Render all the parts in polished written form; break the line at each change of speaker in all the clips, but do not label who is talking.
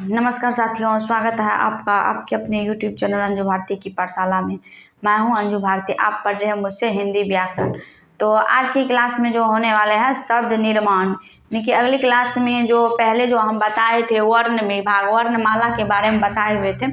नमस्कार साथियों, स्वागत है आपका आपके अपने YouTube चैनल अंजू भारती की पाठशाला में। मैं हूं अंजू भारती। आप पढ़ रहे हैं मुझसे हिंदी व्याकरण। तो आज की क्लास में जो होने वाले हैं शब्द निर्माण, यानी कि अगली क्लास में जो पहले जो हम बताए थे वर्ण विभाग, वर्णमाला के बारे में बताए हुए थे,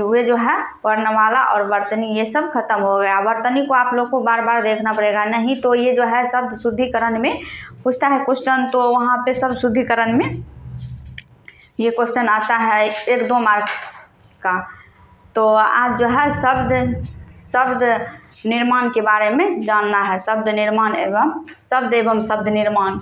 वे जो है वर्णमाला और वर्तनी ये सब खत्म हो गया। वर्तनी को आप लोग को बार बार देखना पड़ेगा, नहीं तो ये जो है शब्द शुद्धिकरण में पूछता है क्वेश्चन, तो वहाँ पे शब्द शुद्धिकरण में ये क्वेश्चन आता है 1-2 मार्क का। तो आज जो है शब्द निर्माण के बारे में जानना है। शब्द निर्माण एवं शब्द निर्माण।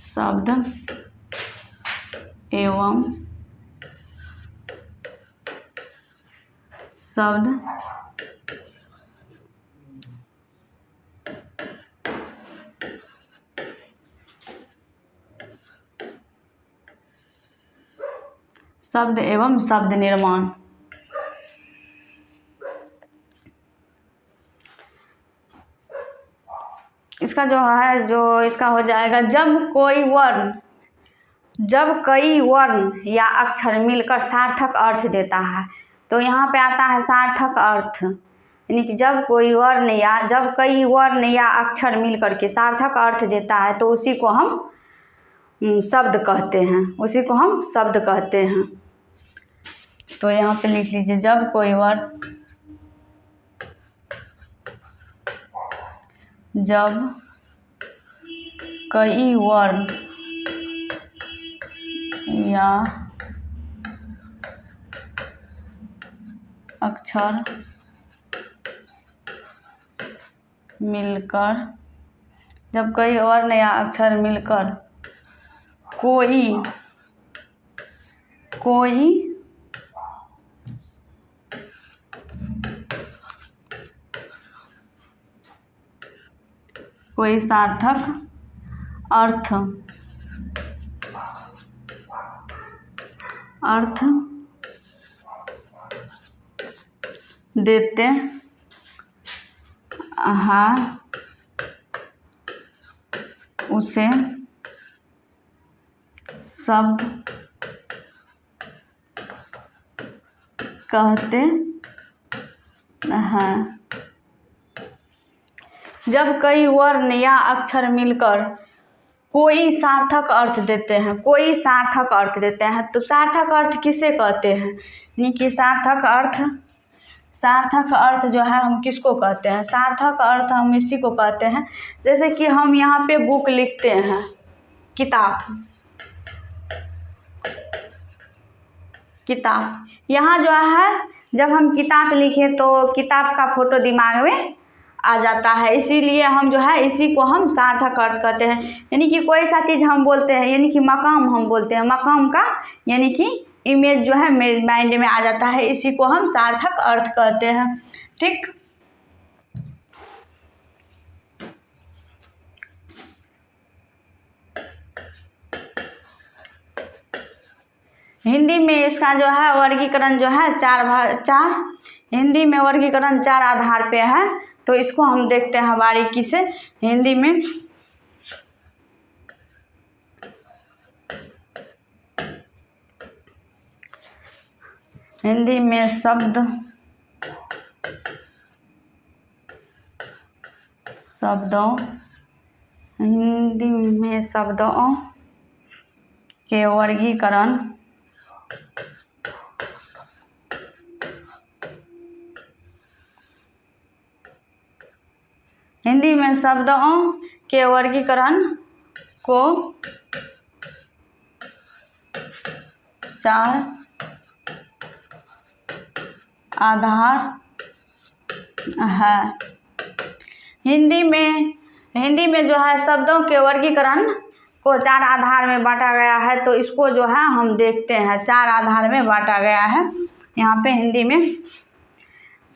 शब्द एवं शब्द शब्द एवं शब्द निर्माण। इसका जो है इसका हो जाएगा जब कई वर्ण या अक्षर मिलकर सार्थक अर्थ देता है। तो यहाँ पे आता है सार्थक अर्थ, यानी कि जब कई वर्ण या अक्षर मिलकर के सार्थक अर्थ देता है तो उसी को हम शब्द कहते हैं। तो यहाँ पे लिख लीजिए, जब कई वर्ण या अक्षर मिलकर कोई सार्थक अर्थ देते हैं उसे शब्द कहते हैं। जब कई वर्ण या अक्षर मिलकर कोई सार्थक अर्थ देते हैं, तो सार्थक अर्थ किसे कहते हैं? यानी कि सार्थक अर्थ जो है हम किसको कहते हैं? सार्थक अर्थ हम इसी को कहते हैं, जैसे कि हम यहाँ पे बुक लिखते हैं, किताब। यहाँ जो है जब हम किताब लिखें तो किताब का फोटो दिमाग में आ जाता है, इसीलिए हम जो है इसी को हम सार्थक अर्थ कहते हैं। यानी कि कोई सा चीज़ हम बोलते हैं, यानी कि मकाम हम बोलते हैं, मकाम का यानी कि इमेज जो है मेरे माइंड में आ जाता है, इसी को हम सार्थक अर्थ कहते हैं। ठीक। हिंदी में इसका जो है वर्गीकरण जो है हिंदी में वर्गीकरण 4 आधार पे है, तो इसको हम देखते हैं बारीकी से। हिंदी में शब्दों के वर्गीकरण को 4 आधार है। हिंदी में जो है शब्दों के वर्गीकरण को 4 आधार में बांटा गया है, तो इसको जो है हम देखते हैं। 4 आधार में बांटा गया है यहाँ पे हिंदी में।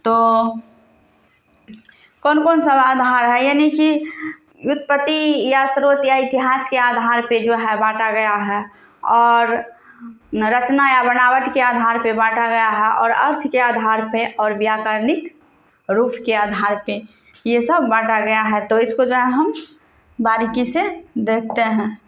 तो कौन कौन सा आधार है? यानी कि व्युत्पत्ति या स्रोत या इतिहास के आधार पे जो है बांटा गया है, और रचना या बनावट के आधार पे बांटा गया है, और अर्थ के आधार पे और व्याकरणिक रूप के आधार पे ये सब बांटा गया है। तो इसको जो है हम बारीकी से देखते हैं।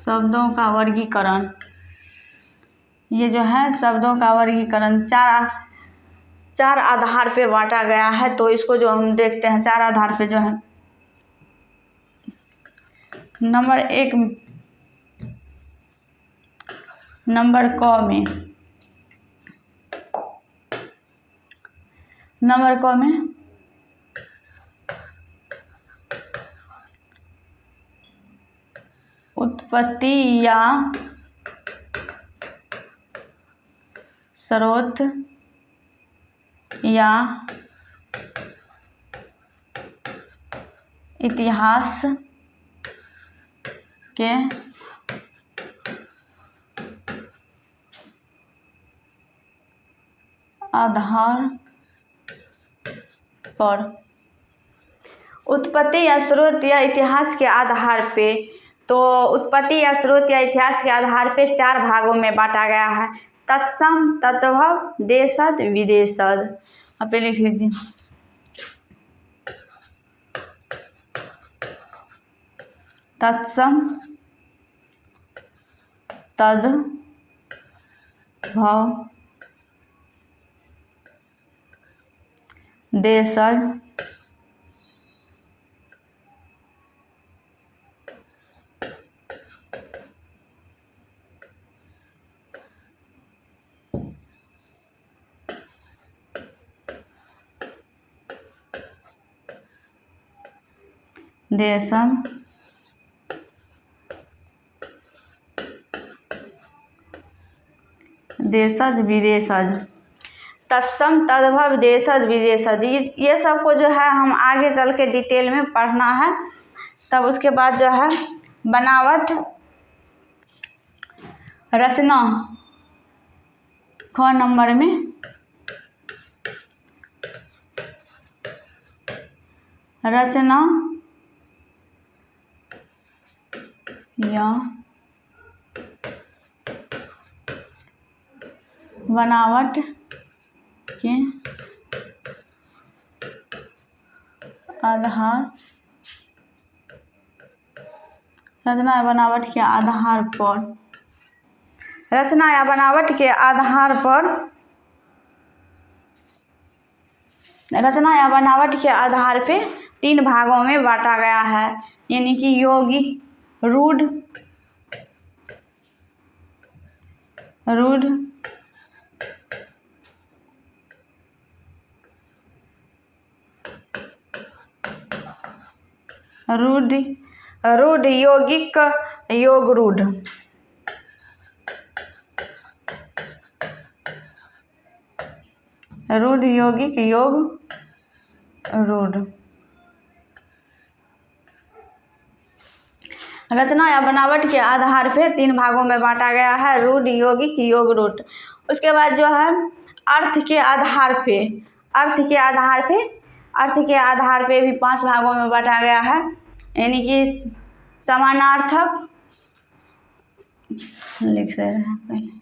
शब्दों का वर्गीकरण, ये जो है शब्दों का वर्गीकरण चार आधार पे बांटा गया है। तो इसको जो हम देखते हैं, चार आधार पे जो है, नंबर एक, नंबर क में उत्पत्ति या स्रोत या इतिहास के आधार पर, उत्पत्ति या स्रोत या इतिहास के आधार पे, तो उत्पत्ति या स्रोत या इतिहास के आधार पे चार भागों में बांटा गया है। तत्सम, तद्भव, देशज, विदेशज। आप पे लिख लीजिए। तत्सम, तद्भव, देशज, देशज, देशज, विदेशज। तत्सम, तद्भव, देशज, विदेशज, ये सब को जो है हम आगे चल के डिटेल में पढ़ना है। तब उसके बाद जो है बनावट, रचना ख नंबर में, रचना या बनावट के आधार, रचना या बनावट के आधार पर, रचना या बनावट के आधार पर, रचना या बनावट के आधार पे तीन भागों में बांटा गया है, यानी कि यौगिक, रूढ़, रूढ़, यौगिक, योग रूढ़। रूढ़, यौगिक, योग रूढ़। रचना या बनावट के आधार पे तीन भागों में बांटा गया है, रूढ़, यौगिक, योग रूढ़। उसके बाद जो है अर्थ के आधार पे, अर्थ के आधार पे भी पांच भागों में बांटा गया है, यानी कि समानार्थक, लिख रहे हैं पहले,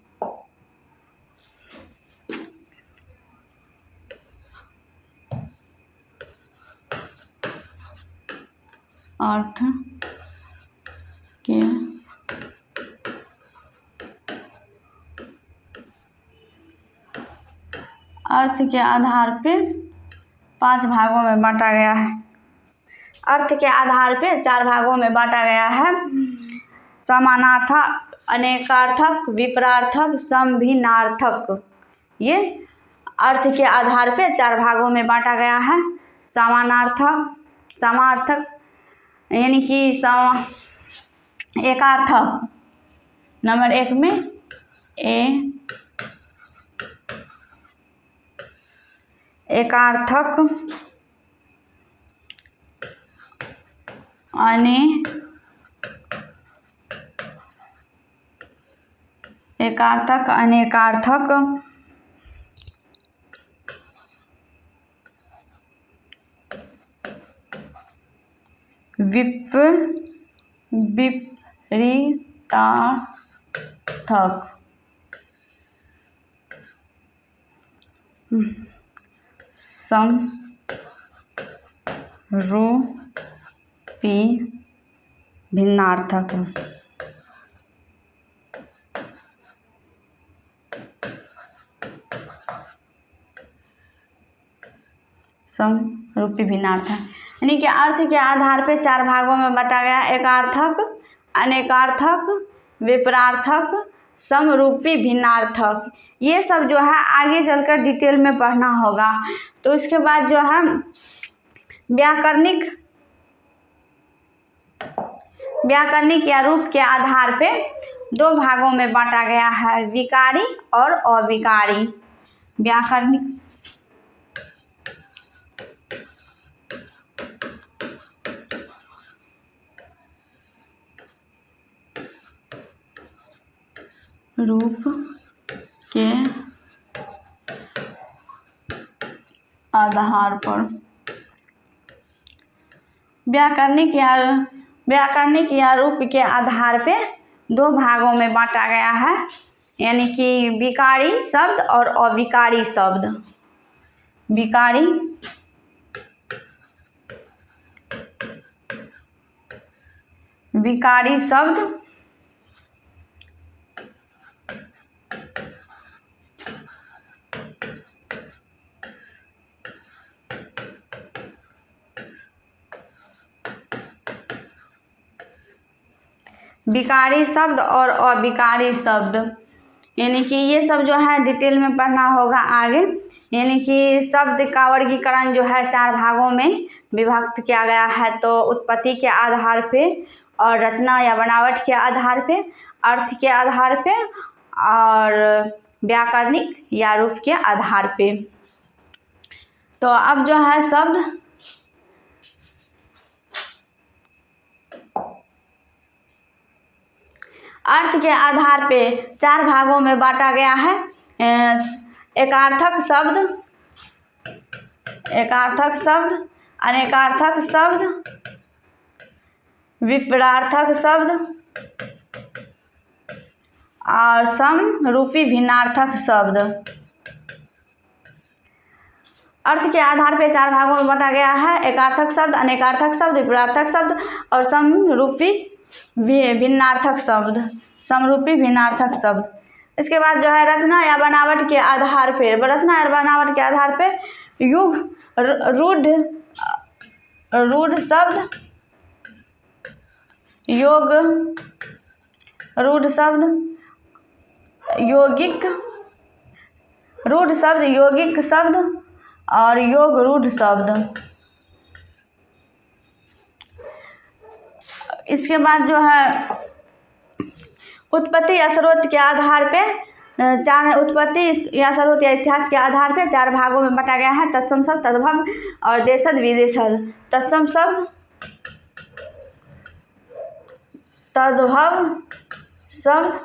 अर्थ के आधार पे पांच भागों में बांटा गया है। अर्थ के आधार पे चार भागों में बांटा गया है, समानार्थक, अनेकार्थक, विपरार्थक, समभिन्नार्थक। ये अर्थ के आधार पे चार भागों में बांटा गया है। समानार्थक यानी कि एकार्थक, नंबर एक में एकार्थक, एकार्थक, अनेकार्थक, विपरीतार्थक, समरूपी भिन्नार्थक, समरूपी भिन्नार्थक यानी कि अर्थ के आधार पे 4 भागों में बांटा गया। एकार्थक, अनेकार्थक, विपरार्थक, समरूपी भिन्नार्थक। ये सब जो है आगे चलकर डिटेल में पढ़ना होगा। तो इसके बाद जो है व्याकरणिक या रूप के आधार पे 2 भागों में बांटा गया है, विकारी और अविकारी। व्याकरणिक रूप के आधार पर व्याकरणिक या रूप के आधार पे 2 भागों में बांटा गया है, यानी कि विकारी शब्द और अविकारी शब्द। विकारी शब्द विकारी शब्द और अविकारी शब्द, यानी कि ये सब जो है डिटेल में पढ़ना होगा आगे। यानी कि शब्द का वर्गीकरण जो है 4 भागों में विभक्त किया गया है। तो उत्पत्ति के आधार पे और रचना या बनावट के आधार पे, अर्थ के आधार पे और व्याकरणिक या रूप के आधार पे। तो अब जो है शब्द अर्थ के आधार पे 4 भागों में बांटा गया है। एकार्थक शब्द, अनेकार्थक शब्द, विपरार्थक शब्द और समरूपी भिन्नार्थक शब्द। अर्थ के आधार पे 4 भागों में बांटा गया है, एकार्थक शब्द, अनेकार्थक शब्द, विपरार्थक शब्द और समरूपी भिन्नार्थक शब्द, समरूपी भिन्नार्थक शब्द। इसके बाद जो है रचना या बनावट के आधार पे, युग, रूढ़ शब्द, योग रूढ़ शब्द, यौगिक शब्द और योग रूढ़ शब्द। इसके बाद जो है उत्पत्ति या स्रोत के आधार पे 4 उत्पत्ति या स्रोत या इतिहास के आधार पे 4 भागों में बांटा गया है। तत्सम शब्द, तद्भव और देशज विदेशज। तत्सम शब्द, तद्भव शब्द,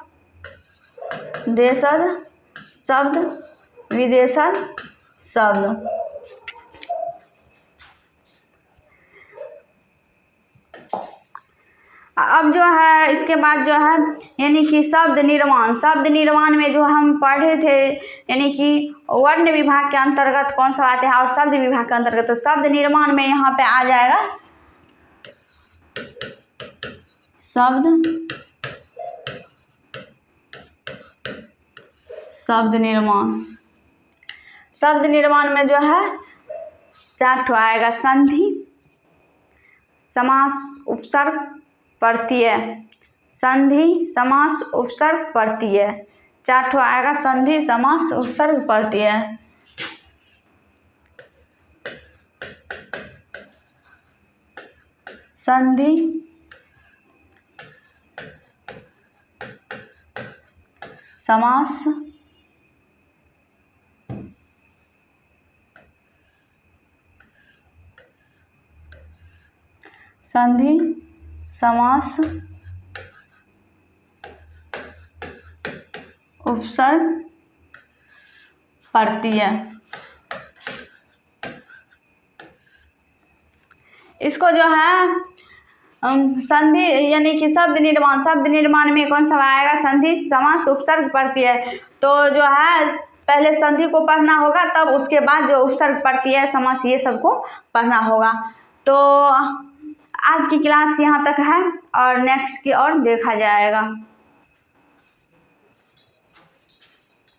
देशज शब्द, विदेशज शब्द। अब जो है इसके बाद जो है यानी कि शब्द निर्माण में जो हम पढ़े थे, यानी कि वर्ण विभाग के अंतर्गत कौन सा आते हैं और शब्द विभाग के अंतर्गत। तो शब्द निर्माण में यहाँ पे आ जाएगा शब्द निर्माण में जो है 4 ठो आएगा, संधि, समास, उपसर्ग, प्रत्यय। संधि, समास, उपसर्ग, प्रत्यय। 4 ठो आएगा, संधि, समास, उपसर्ग, प्रत्यय। संधि, समास, उपसर्ग पड़ती है। इसको जो है संधि यानी कि शब्द निर्माण में कौन सा आएगा? संधि समास उपसर्ग पड़ती है। तो जो है पहले संधि को पढ़ना होगा, तब उसके बाद जो उपसर्ग पड़ती है, समास, ये सब को पढ़ना होगा। तो आज की क्लास यहाँ तक है और नेक्स्ट की ओर देखा जाएगा।